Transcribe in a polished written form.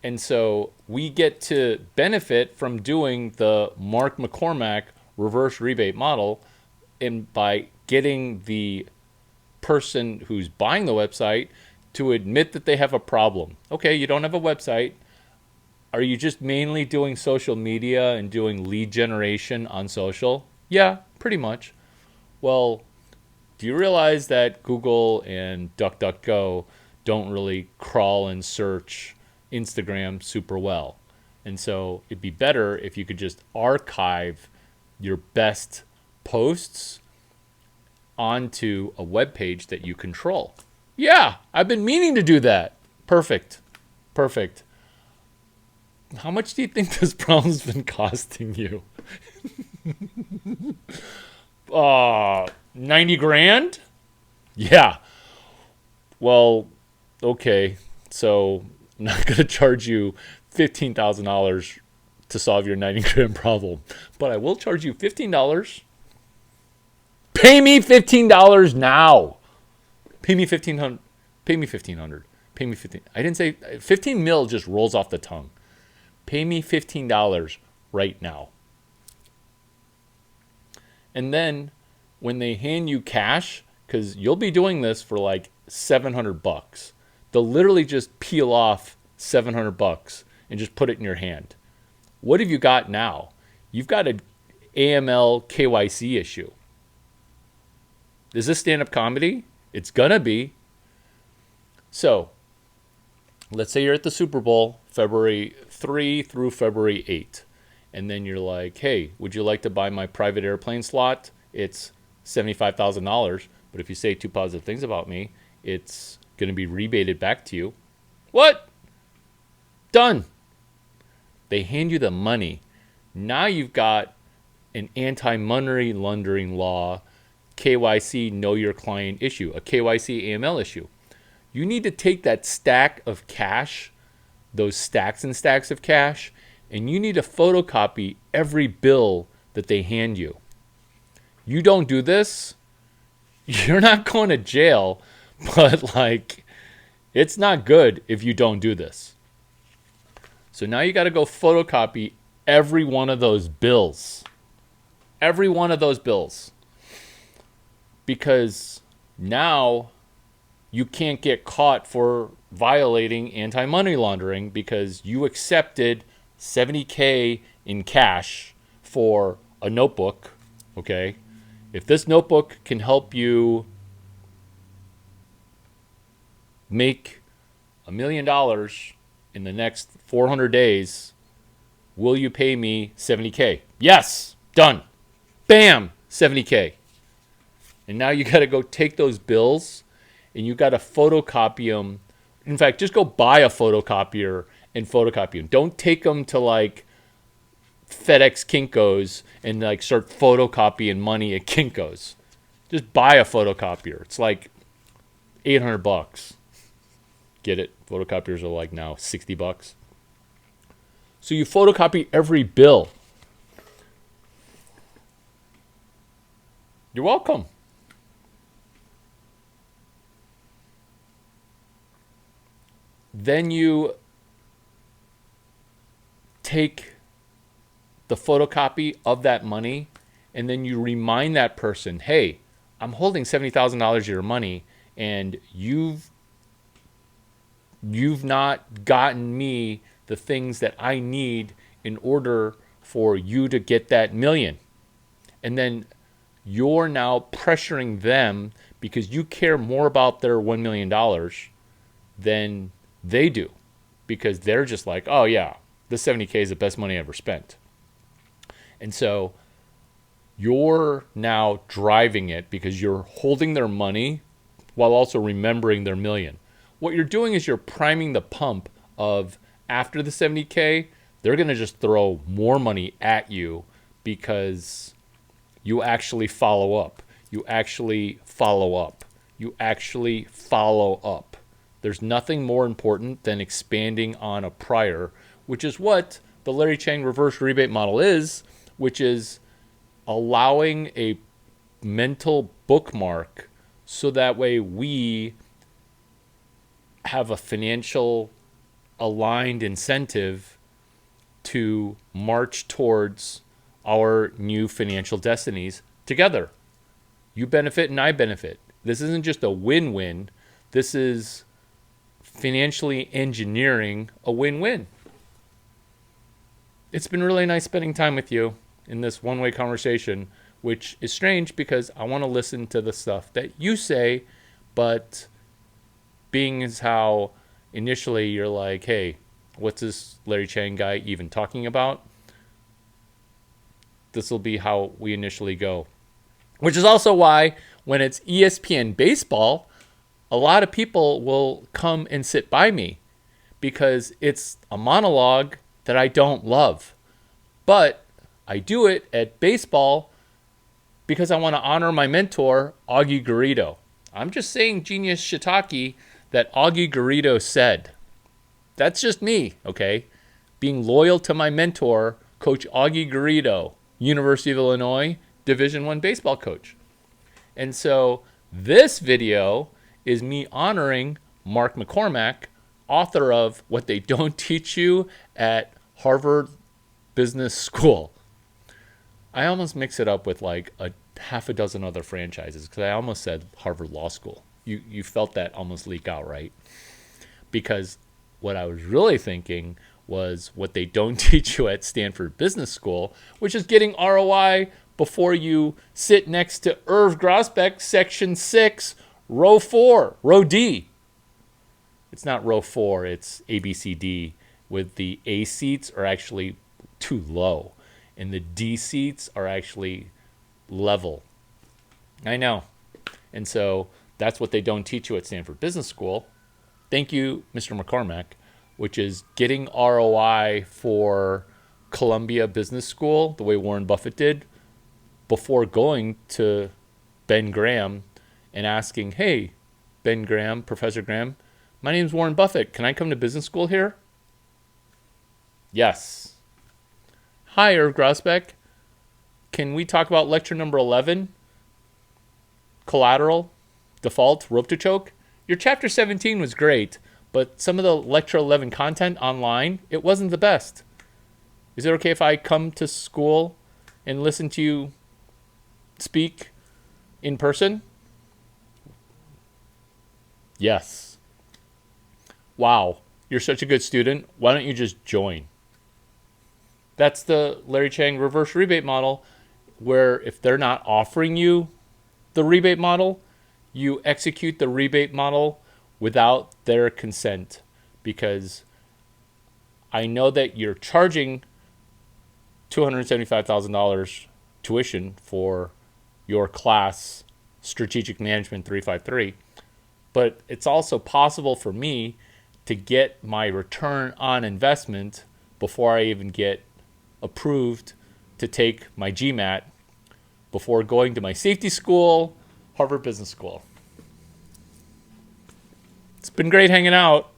And so we get to benefit from doing the Mark McCormack reverse rebate model, and by getting the person who's buying the website to admit that they have a problem. Okay, you don't have a website. Are you just mainly doing social media and doing lead generation on social? Yeah, pretty much. Well, do you realize that Google and DuckDuckGo don't really crawl and search Instagram super well? And so it'd be better if you could just archive your best posts onto a web page that you control. Yeah, I've been meaning to do that. Perfect. Perfect. How much do you think this problem's been costing you? 90 grand? Yeah. Well, okay. So I'm not going to charge you $15,000 to solve your 90 grand problem, but I will charge you $15. Pay me $15 now. Pay me 1500. Pay me 1500. Pay me 15. I didn't say 15 mil just rolls off the tongue. Pay me $15 right now. And then when they hand you cash, because you'll be doing this for like $700, they'll literally just peel off $700 and just put it in your hand. What have you got now? You've got an AML KYC issue. Is this stand-up comedy? It's gonna be. So let's say you're at the Super Bowl, February 3 through February 8. And then you're like, hey, would you like to buy my private airplane slot? It's $75,000. But if you say two positive things about me, it's going to be rebated back to you. What? Done. They hand you the money. Now you've got an anti-money laundering law, KYC, know your client issue, a KYC AML issue. You need to take that stack of cash, those stacks and stacks of cash, and you need to photocopy every bill that they hand you. You don't do this, you're not going to jail, but like, it's not good if you don't do this. So now you got to go photocopy every one of those bills. Every one of those bills. Because now you can't get caught for violating anti-money laundering because you accepted $70K in cash for a notebook, okay? If this notebook can help you make $1 million in the next 400 days, will you pay me $70K? Yes, done. Bam, $70K. And now you got to go take those bills and you got to photocopy them. In fact, just go buy a photocopier and photocopy them. Don't take them to like FedEx Kinko's and like start photocopying money at Kinko's. Just buy a photocopier. It's like $800. Get it? Photocopiers are like now $60. So you photocopy every bill. You're welcome. Then you take the photocopy of that money and then you remind that person, hey, I'm holding $70,000 of your money and you've not gotten me the things that I need in order for you to get that million. And then you're now pressuring them because you care more about their $1 million than they do, because they're just like, oh yeah, this $70K is the best money I ever spent. And so you're now driving it because you're holding their money while also remembering their million. What you're doing is you're priming the pump of after the $70K, they're going to just throw more money at you because you actually follow up. You actually follow up. You actually follow up. There's nothing more important than expanding on a prior, which is what the Larry Chang reverse rebate model is, which is allowing a mental bookmark so that way we have a financial aligned incentive to march towards our new financial destinies together. You benefit and I benefit. This isn't just a win-win. This is financially engineering a win-win. It's been really nice spending time with you in this one-way conversation, which is strange because I want to listen to the stuff that you say, but being as how initially you're like, hey, what's this Larry Chang guy even talking about? This will be how we initially go. Which is also why when it's ESPN baseball, a lot of people will come and sit by me because it's a monologue that I don't love. But I do it at baseball because I want to honor my mentor, Augie Garrido. I'm just saying genius shiitake that Augie Garrido said. That's just me, okay? Being loyal to my mentor, Coach Augie Garrido, University of Illinois, Division I baseball coach. And so this video is me honoring Mark McCormack, author of What They Don't Teach You at Harvard Business School. I almost mix it up with like a half a dozen other franchises because I almost said Harvard Law School. You felt that almost leak out, right? Because what I was really thinking was what they don't teach you at Stanford Business School, which is getting ROI before you sit next to Irv Grosbeck, Section 6, Row 4, Row D. It's not Row 4, it's ABCD, with the A seats are actually too low, and the D seats are actually level. I know. And so that's what they don't teach you at Stanford Business School. Thank you, Mr. McCormack, which is getting ROI for Columbia Business School, the way Warren Buffett did, before going to Ben Graham and asking, hey, Ben Graham, Professor Graham, my name's Warren Buffett. Can I come to business school here? Yes. Hi, Irv Grosbeck. Can we talk about lecture number 11? Collateral, default, rope to choke? Your chapter 17 was great, but some of the lecture 11 content online, it wasn't the best. Is it okay if I come to school and listen to you speak in person? Yes. Wow, you're such a good student. Why don't you just join? That's the Larry Chang reverse rebate model, where if they're not offering you the rebate model, you execute the rebate model without their consent, because I know that you're charging $275,000 tuition for your class, Strategic Management 353, but it's also possible for me to get my return on investment before I even get approved to take my GMAT, before going to my safety school, Harvard Business School. It's been great hanging out.